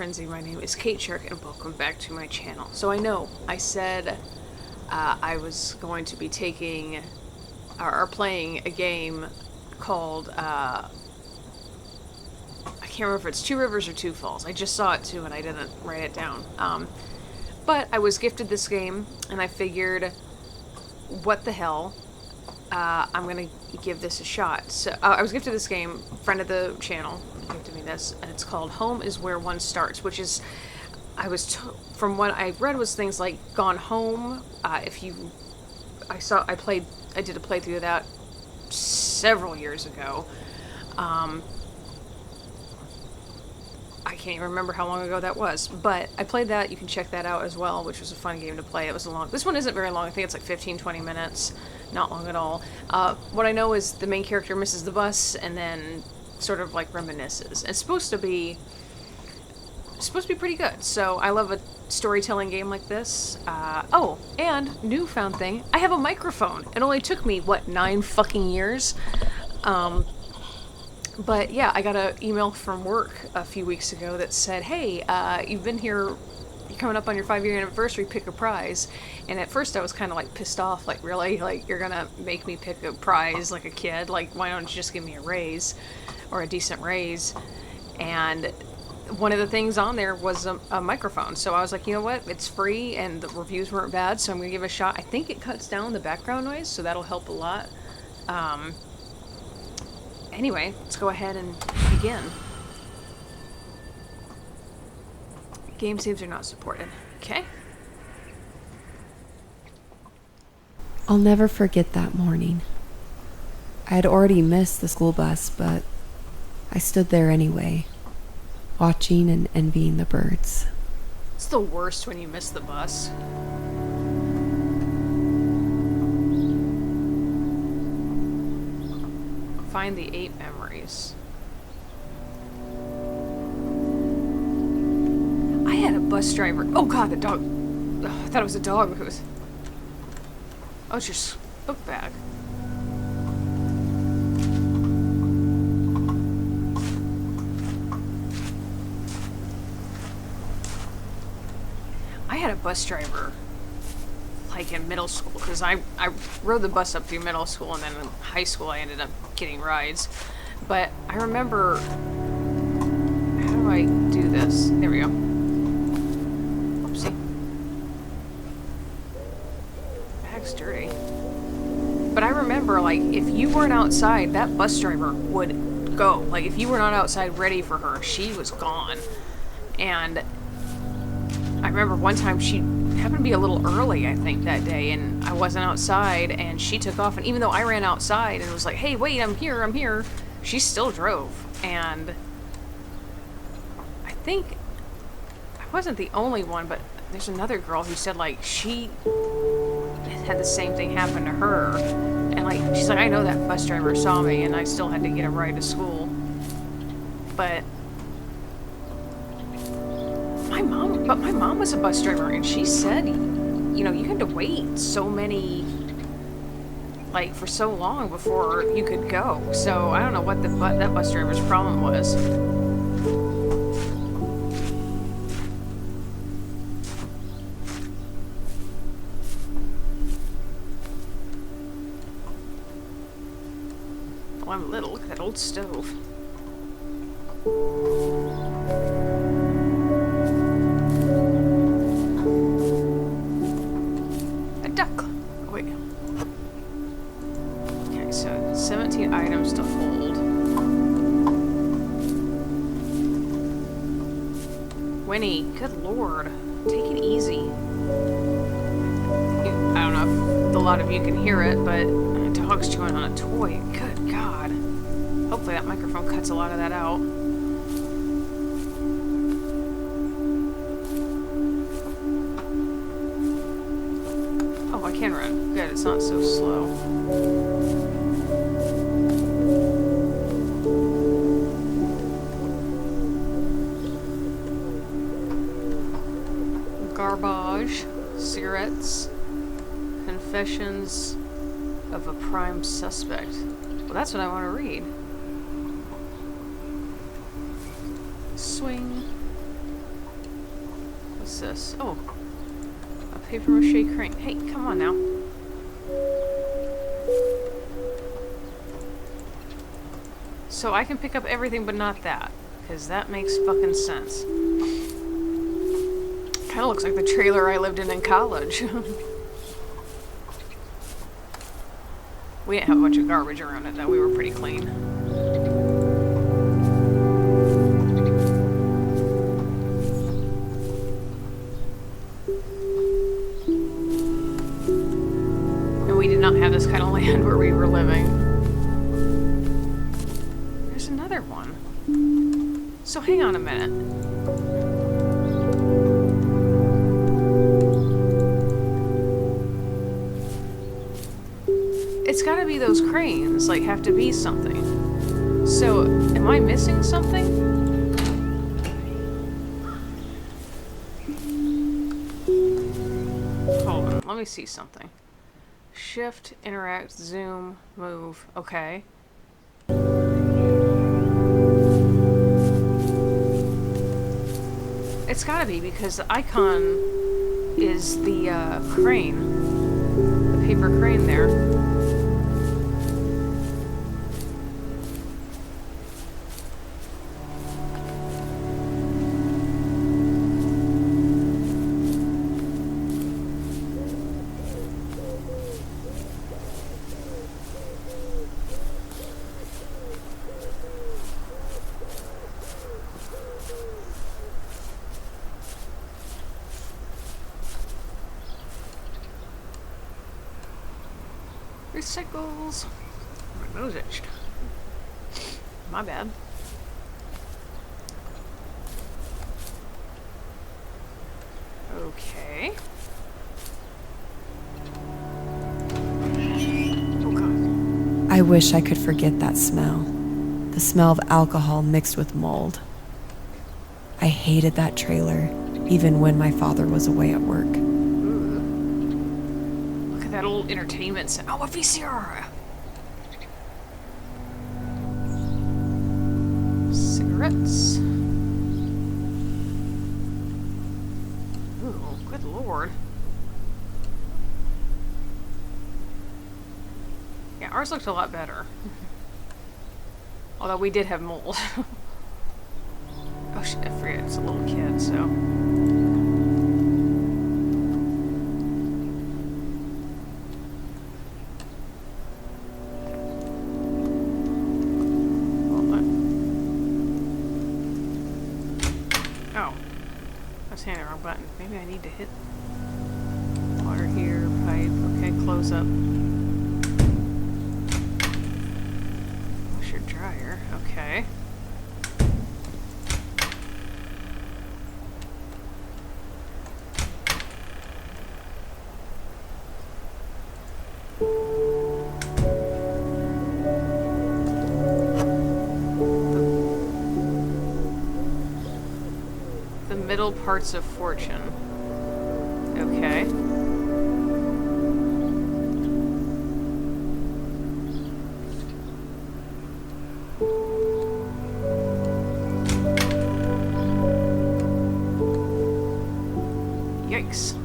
frenzy. My name is Kate Shark, and welcome back to my channel. So I know I said I was going to be taking or playing a game called I can't remember if it's Two Rivers or Two Falls. I just saw it too, and I didn't write it down. But I was gifted this game, and I figured, what the hell? I'm gonna give this a shot. So I was gifted this game. Friend of the channel gifted me this, and it's called Home is Where One Starts, which is, from what I read, was things like Gone Home. I did a playthrough of that several years ago. I can't even remember how long ago that was, but I played that. You can check that out as well, which was a fun game to play. It was this one isn't very long. I think it's like 15-20 minutes. Not long at all. What I know is the main character misses the bus and then sort of like reminisces. It's supposed to be pretty good. So I love a storytelling game like this. Oh, and newfound thing, I have a microphone. It only took me, what, 9 fucking years? But yeah, I got an email from work a few weeks ago that said, hey, you've been here, you're coming up on your 5-year anniversary, pick a prize. And at first I was kind of like pissed off, like, really? Like, you're gonna make me pick a prize like a kid? Like, why don't you just give me a raise, or a decent raise? And one of the things on there was a microphone. So I was like, you know what? It's free and the reviews weren't bad, so I'm gonna give it a shot. I think it cuts down the background noise, so that'll help a lot. Anyway, let's go ahead and begin. Game saves are not supported. Okay. I'll never forget that morning. I had already missed the school bus, but I stood there anyway, watching and envying the birds. It's the worst when you miss the bus. Find the 8 memories. I had a bus driver. Oh god, the dog. Oh, I thought it was a dog. It was. Oh, it's your book bag. I had a bus driver like in middle school, because I rode the bus up through middle school, and then in high school I ended up getting rides. But I remember, how do I do this? There we go. Oopsie. Bag's dirty. But I remember, like, if you weren't outside, that bus driver would go. Like, if you were not outside ready for her, she was gone. And I remember one time she happened to be a little early, I think, that day, and I wasn't outside, and she took off, and even though I ran outside and was like, hey, wait, I'm here, she still drove. And I think I wasn't the only one, but there's another girl who said, like, she had the same thing happen to her, and, like, she's like, I know that bus driver saw me, and I still had to get a ride to school. But my mom was a bus driver, and she said, you know, you had to wait so many, like, for so long before you could go. So I don't know what that bus driver's problem was. Oh, I'm little. Look at that old stove. Items to hold. Winnie, good lord. Take it easy. I don't know if a lot of you can hear it, but a dog's chewing on a toy. Good god. Hopefully that microphone cuts a lot of that out. Oh, I can run. Good, it's not so slow. Garbage, cigarettes, confessions of a prime suspect. Well, that's what I want to read. Swing. this? Oh, a paper mache crane. Hey, come on now. So I can pick up everything but not that, because that makes fucking sense. Kinda looks like the trailer I lived in college. We didn't have a bunch of garbage around it though, we were pretty clean. And we did not have this kind of land where we were living. There's another one. So hang on a minute. It's gotta be those cranes, like, have to be something. So, am I missing something? Hold on, let me see something. Shift, interact, zoom, move. Okay. It's gotta be, because the icon is the crane. The paper crane there. Recycles. My nose itched. My bad. Okay. Oh god. I wish I could forget that smell. The smell of alcohol mixed with mold. I hated that trailer, even when my father was away at work. Look at that old entertainment center. Oh, a VCR! Cigarettes. Ooh, good lord. Yeah, ours looked a lot better. Although we did have mold. Oh shit, I forget, it's a little kid, so... Hitting the wrong button. Maybe I need to hit water here, pipe. Okay, close up. Washer dryer. Okay. Middle parts of fortune. Okay. Yikes.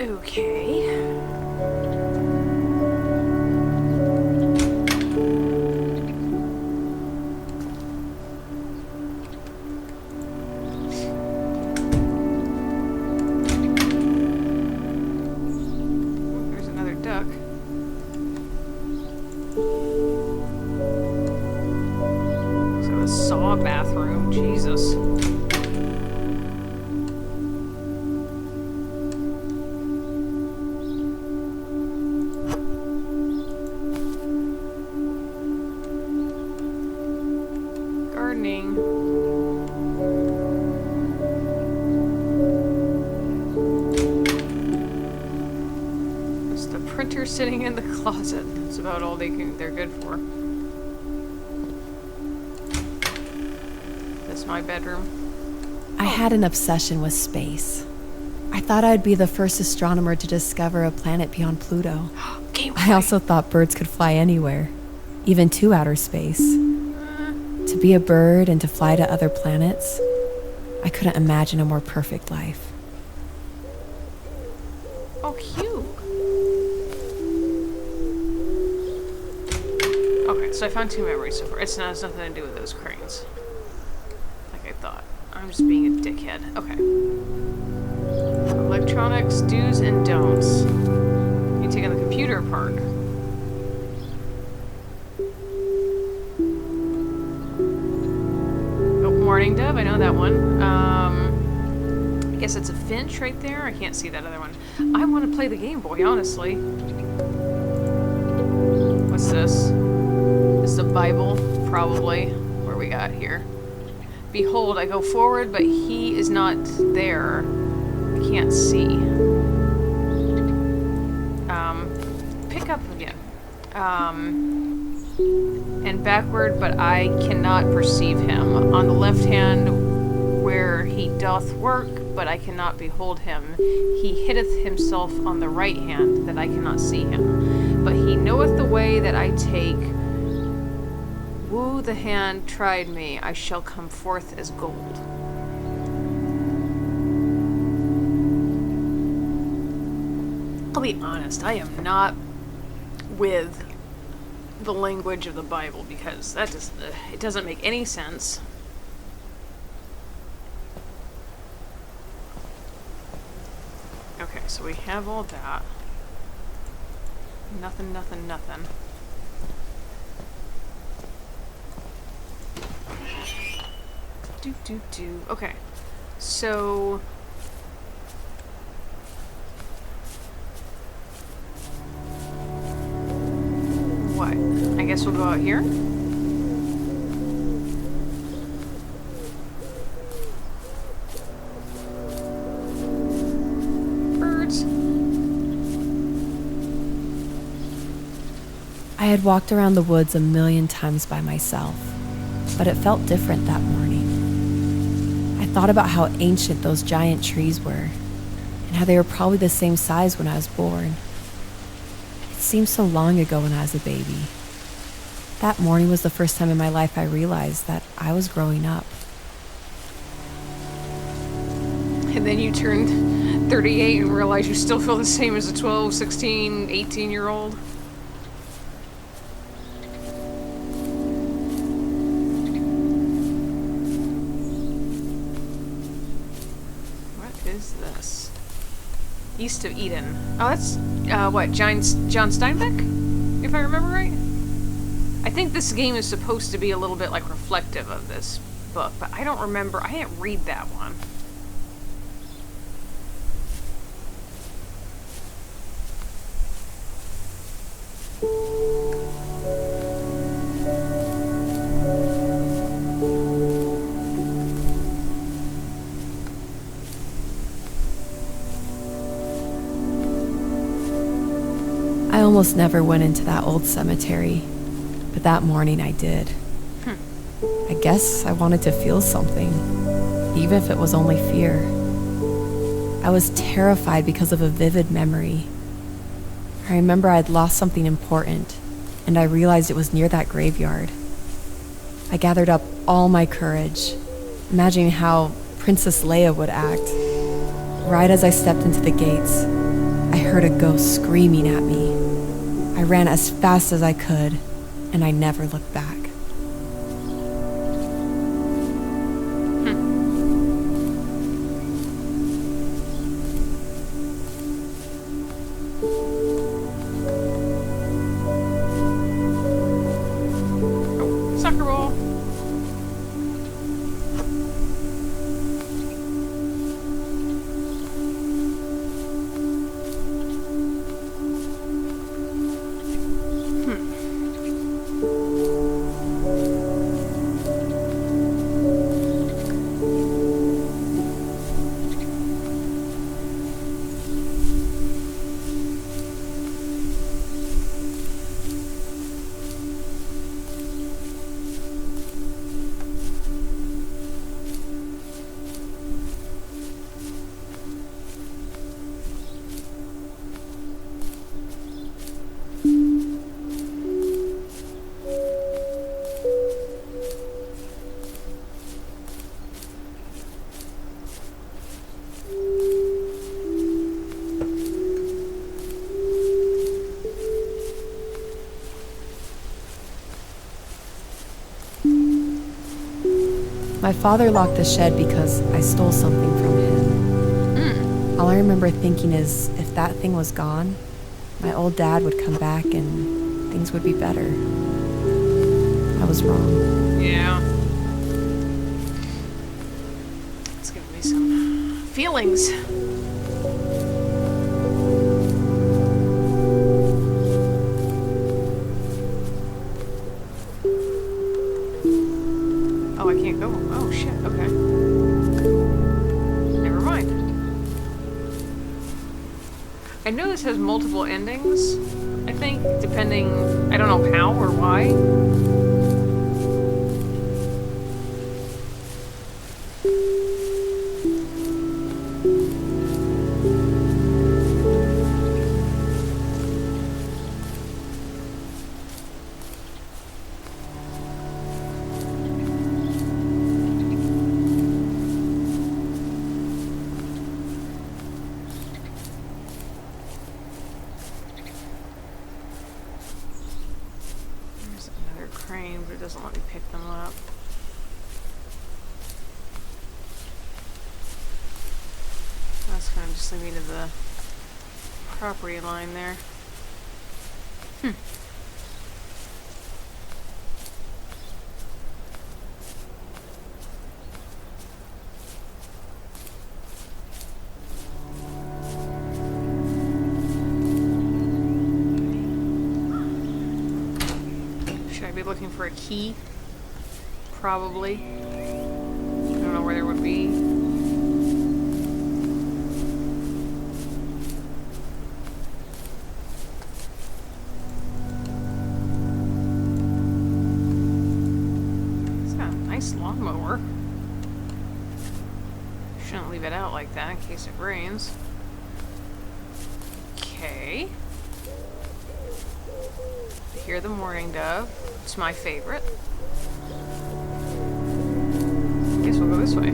Okay. There's another duck. So a saw bathroom, Jesus. Sitting in the closet. That's about all they're good for. That's my bedroom. I had an obsession with space. I thought I'd be the first astronomer to discover a planet beyond Pluto. Game I also thought birds could fly anywhere, even to outer space. To be a bird and to fly to other planets, I couldn't imagine a more perfect life. Oh, cute. Okay, so I found 2 memories so far. It's nothing to do with those cranes. Like I thought. I'm just being a dickhead. Okay. Electronics, do's and don'ts. You take on the computer apart. Oh, morning dove. I know that one. I guess it's a finch right there. I can't see that other one. I want to play the Game Boy, honestly. What's this? Is the Bible, probably. What we got here? Behold, I go forward, but he is not there. I can't see. Pick up again. And backward, but I cannot perceive him. On the left hand, where he doth work, but I cannot behold him. He hiddeth himself on the right hand, that I cannot see him. But he knoweth the way that I take. Woo, the hand tried me, I shall come forth as gold. I'll be honest, I am not with the language of the Bible because that just, it doesn't make any sense. Okay, so we have all that. Nothing. Okay, so what? I guess we'll go out here. Birds. I had walked around the woods a million times by myself, but it felt different that morning. I thought about how ancient those giant trees were, and how they were probably the same size when I was born. It seemed so long ago when I was a baby. That morning was the first time in my life I realized that I was growing up. And then you turned 38 and realized you still feel the same as a 12, 16, 18-year-old. East of Eden. Oh, that's, what, John Steinbeck? If I remember right? I think this game is supposed to be a little bit, like, reflective of this book, but I don't remember. I didn't read that one. I almost never went into that old cemetery, but that morning I did. I guess I wanted to feel something, even if it was only fear. I was terrified because of a vivid memory. I remember I'd lost something important, and I realized it was near that graveyard. I gathered up all my courage, imagining how Princess Leia would act. Right as I stepped into the gates, I heard a ghost screaming at me. I ran as fast as I could, and I never looked back. Oh, soccer ball. My father locked the shed because I stole something from him. All I remember thinking is if that thing was gone, my old dad would come back and things would be better. I was wrong. Yeah. It's giving me some feelings. Oh, I can't go. Oh, shit. Okay. Never mind. I know this has multiple endings, I think, depending... I don't know how or why. But it doesn't let me pick them up. That's gonna just lead me to the property line there. Looking for a key, probably. I don't know where there would be. It's got a nice lawnmower. Shouldn't leave it out like that in case it rains. Okay. Hear the mourning dove. It's my favorite. Guess we'll go this way.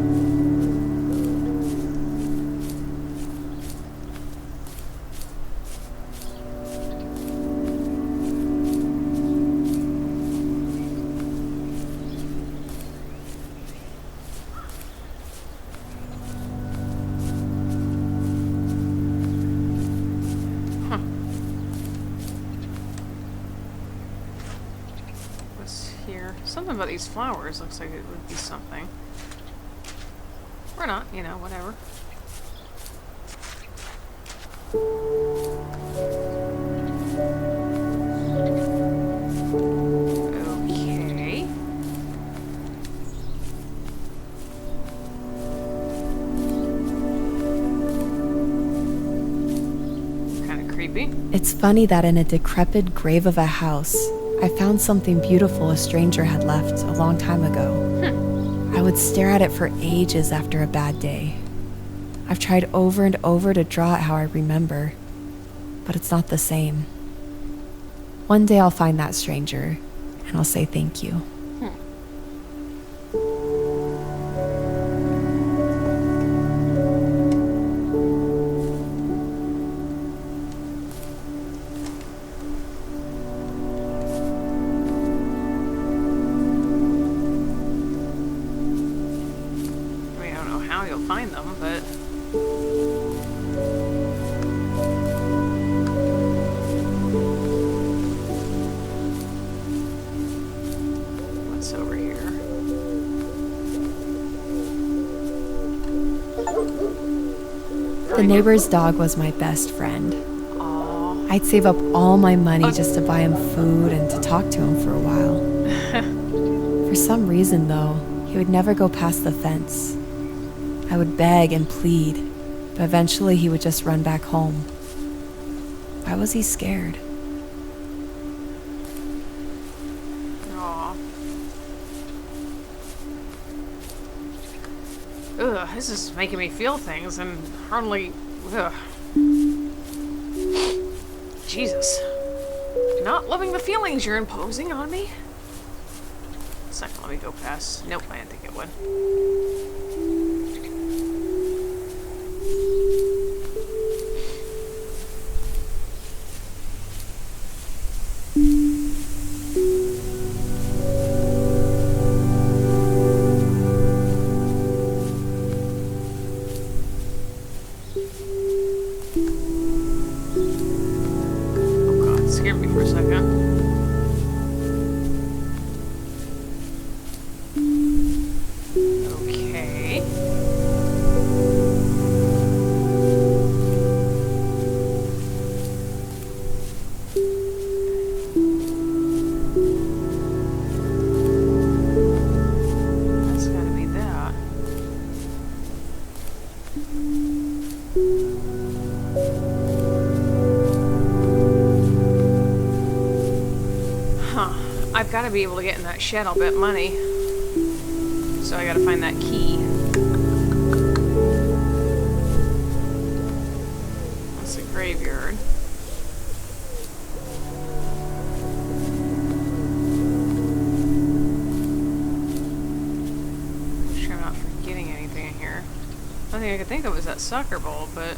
Something about these flowers looks like it would be something. Or not, you know, whatever. Okay. Kind of creepy. It's funny that in a decrepit grave of a house, I found something beautiful a stranger had left a long time ago. I would stare at it for ages after a bad day. I've tried over and over to draw it how I remember, but it's not the same. One day I'll find that stranger, and I'll say thank you. Find them, but what's over here? The neighbor's dog was my best friend. Aww. I'd save up all my money just to buy him food and to talk to him for a while. For some reason, though, he would never go past the fence. I would beg and plead, but eventually he would just run back home. Why was he scared? Aw. Ugh, this is making me feel things and hardly... Ugh. Jesus. Not loving the feelings you're imposing on me? It's not gonna let me go past... Nope, I didn't think it would. I've got to be able to get in that shed, I'll bet money. So I gotta find that key. That's the graveyard. I'm sure I'm not forgetting anything in here. The only thing I could think of was that soccer ball, but...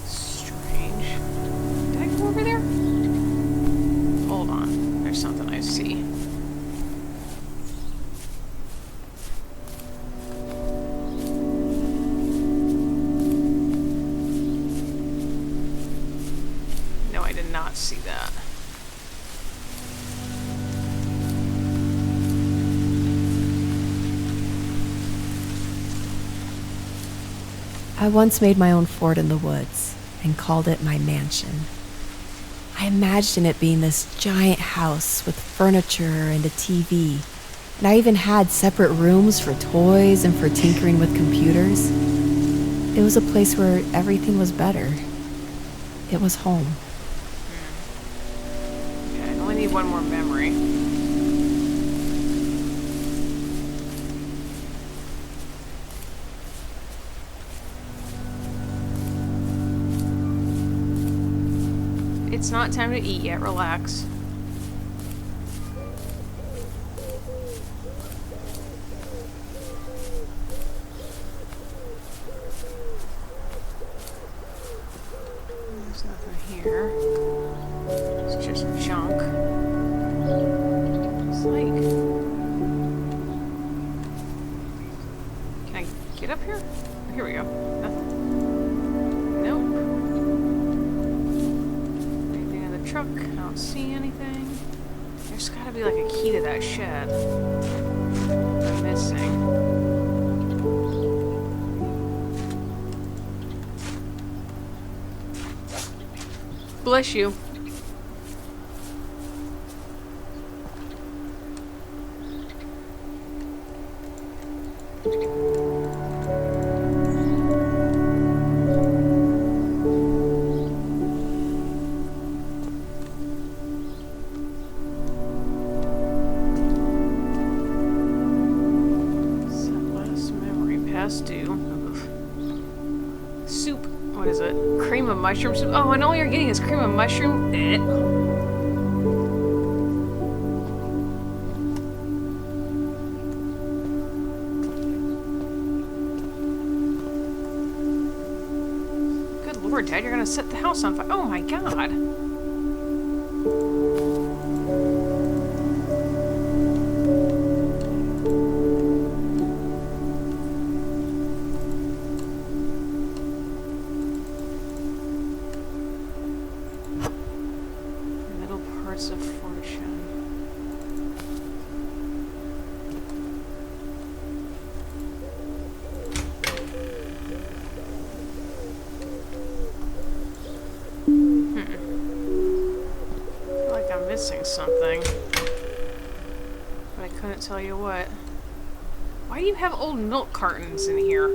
Strange. Did I go over there? Hold on. There's something I see. No, I did not see that. I once made my own fort in the woods and called it my mansion. I imagined it being this giant house with furniture and a TV, and I even had separate rooms for toys and for tinkering with computers. It was a place where everything was better. It was home. Okay, I only need one more memory. It's not time to eat yet, relax. There's nothing here. It's just junk. It's like... Can I get up here? Oh, here we go. Nothing. Nope. Anything in the truck? I don't see anything. There's gotta be like a key to that shed. I'm missing. Bless you. Past due. Soup. What is it? Cream of mushroom soup. Oh, and all you're getting is cream of mushroom. Good Lord, Dad, you're gonna set the house on fire. Oh my God. Of fortune. I feel like I'm missing something, but I couldn't tell you what. Why do you have old milk cartons in here?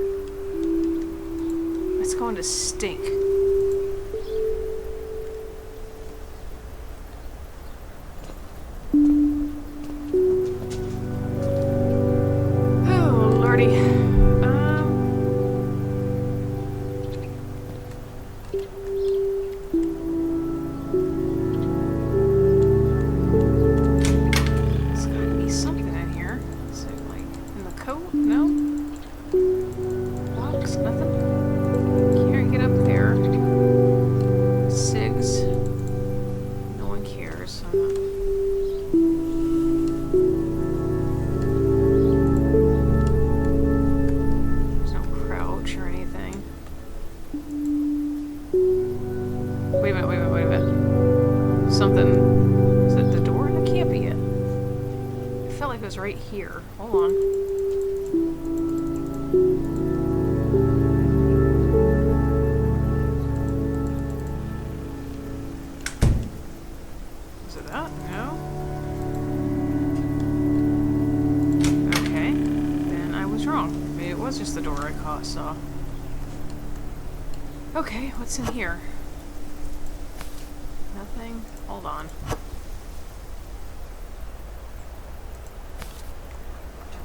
It's going to stink. Wait a minute. Something... Is it the door? That can't be it. I felt like it was right here. Hold on. was just the door I saw. Okay, what's in here? Nothing? Hold on.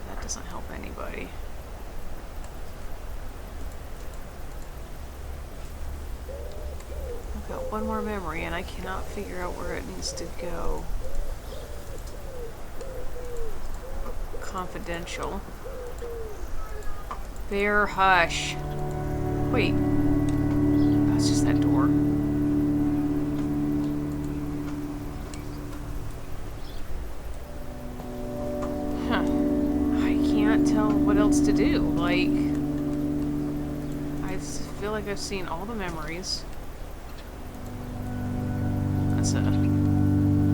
That doesn't help anybody. I've got one more memory and I cannot figure out where it needs to go. Confidential. Bear, hush. Wait. That's just that door. Huh. I can't tell what else to do. Like, I feel like I've seen all the memories. That's a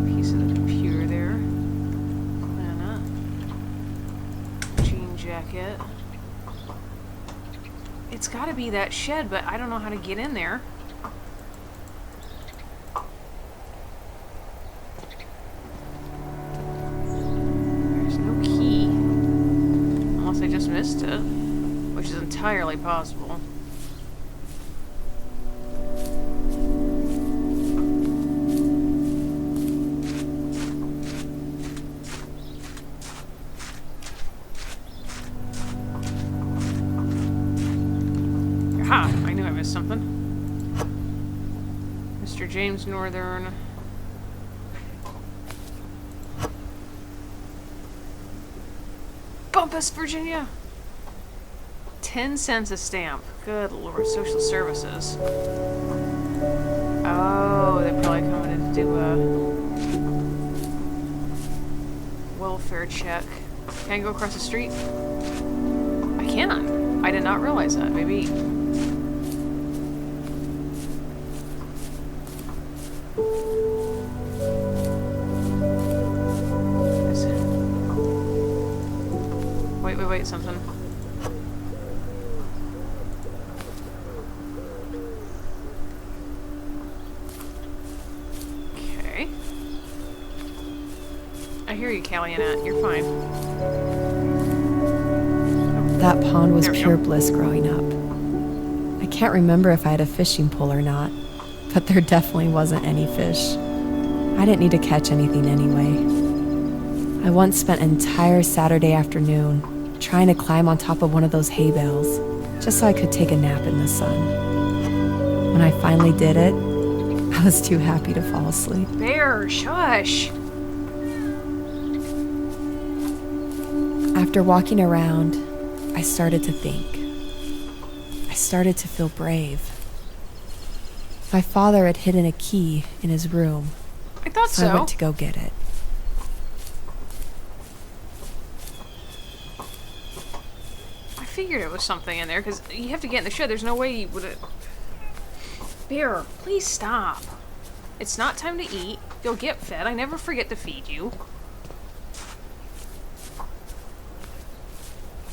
piece of the computer there. Planet. Jean jacket. It's gotta be that shed, but I don't know how to get in there. There's no key. Unless I just missed it, which is entirely possible. Ha! I knew I missed something. Mr. James Northern. Bumpus, Virginia! 10 cents a stamp. Good lord, social services. Oh, they probably coming in to do a welfare check. Can I go across the street? I can. I did not realize that. Maybe. Wait, something. Okay. I hear you, Callionette. You're fine. That pond was There we pure go. bliss growing up. I can't remember if I had a fishing pole or not, but there definitely wasn't any fish. I didn't need to catch anything anyway. I once spent an entire Saturday afternoon trying to climb on top of one of those hay bales just so I could take a nap in the sun. When I finally did it, I was too happy to fall asleep. Bear, shush! After walking around, I started to think. I started to feel brave. My father had hidden a key in his room, I thought so I so. went to go get it. I figured it was something in there, because you have to get in the shed. There's no way you would have... Bear, please stop. It's not time to eat. You'll get fed. I never forget to feed you.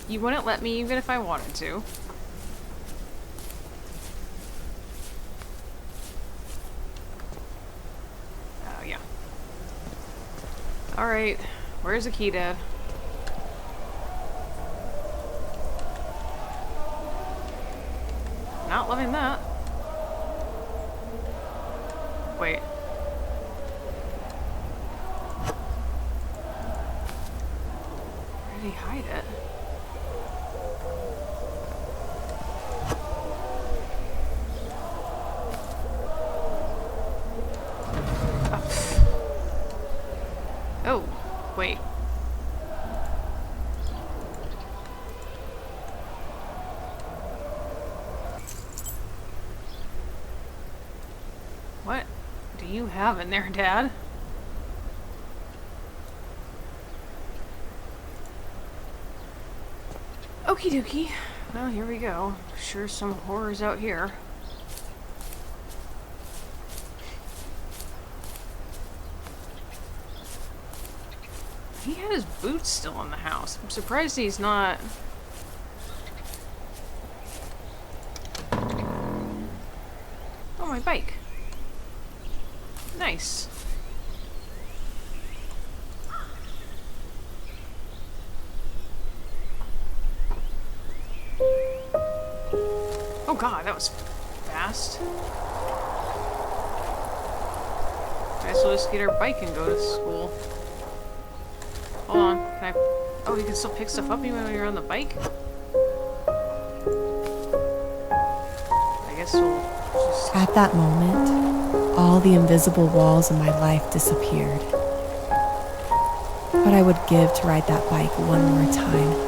You wouldn't let me even if I wanted to. Oh, yeah. Alright. Where's the key, Dad? Not loving that. Wait. Where did he hide it? Oh, wait. What do you have in there, Dad? Okie dokie. Well, here we go. Sure some horrors out here. He had his boots still in the house. I'm surprised he's not... Oh, my bike. Nice. Oh god, that was fast. I guess we'll just get our bike and go to school. Hold on, can I... Oh, you can still pick stuff up even when you're on the bike? I guess we'll just... At that moment, all the invisible walls in my life disappeared. What I would give to ride that bike one more time.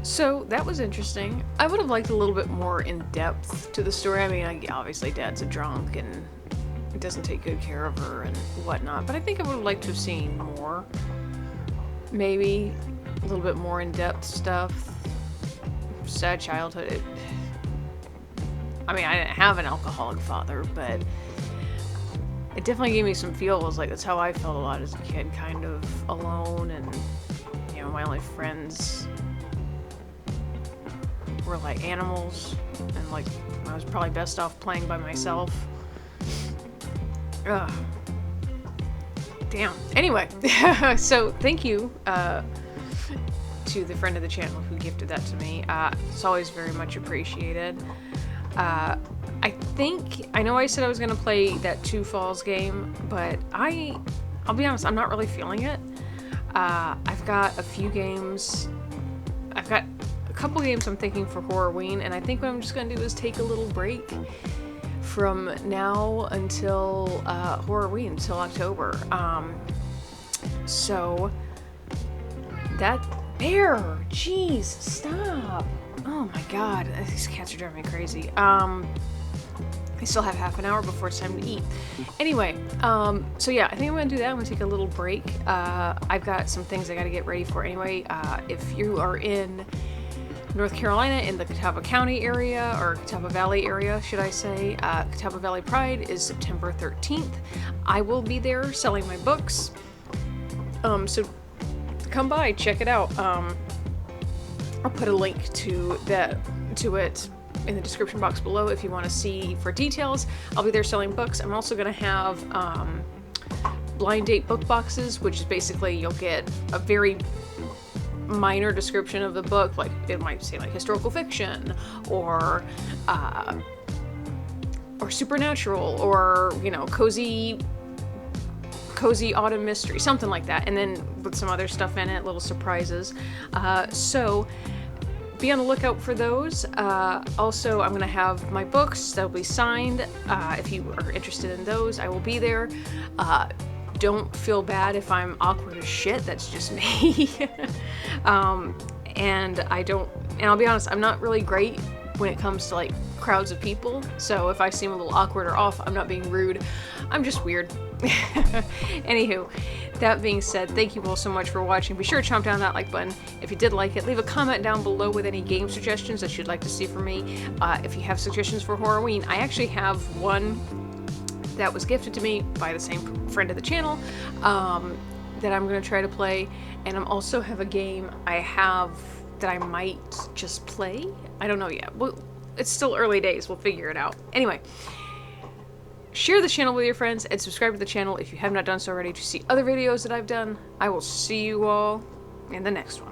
So that was interesting. I would have liked a little bit more in depth to the story. I mean, obviously Dad's a drunk and he doesn't take good care of her and whatnot, but I think I would have liked to have seen more. Maybe a little bit more in depth stuff. Sad childhood. I mean, I didn't have an alcoholic father, but it definitely gave me some feels. Like, that's how I felt a lot as a kid, kind of alone, and, you know, my only friends were like animals, and like I was probably best off playing by myself. Ugh. Damn. Anyway, so thank you to the friend of the channel who gifted that to me. It's always very much appreciated. I know I said I was gonna play that Two Falls game, but I'll be honest, I'm not really feeling it. I've got a few games. I've got a couple games I'm thinking for Horrorween, and I think what I'm just gonna do is take a little break from now until Horrorween, until October. So that bear, jeez, stop! Oh my god, these cats are driving me crazy. I still have half an hour before it's time to eat. Anyway, so yeah, I think I'm gonna do that. I'm gonna take a little break. I've got some things I gotta get ready for anyway. If you are in North Carolina, in the Catawba County area, or Catawba Valley area, should I say, Catawba Valley Pride is September 13th. I will be there selling my books. So come by, check it out. I'll put a link to it in the description box below if you want to see for details. I'll be there selling books. I'm also going to have blind date book boxes, which is basically you'll get a very minor description of the book, like it might say like historical fiction or supernatural, or you know, cozy autumn mystery, something like that, and then with some other stuff in it, little surprises. So be on the lookout for those. Also, I'm going to have my books that'll be signed. If you are interested in those, I will be there. Don't feel bad if I'm awkward as shit. That's just me. And I'll be honest, I'm not really great when it comes to like crowds of people. So if I seem a little awkward or off, I'm not being rude. I'm just weird. Anywho, that being said, thank you all so much for watching. Be sure to chomp down that like button if you did like it. Leave a comment down below with any game suggestions that you'd like to see from me. If you have suggestions for Horrorween, I actually have one that was gifted to me by the same friend of the channel that I'm going to try to play. And I also have a game I have that I might just play. I don't know yet. Well, it's still early days. We'll figure it out. Anyway, share the channel with your friends and subscribe to the channel if you have not done so already to see other videos that I've done. I will see you all in the next one.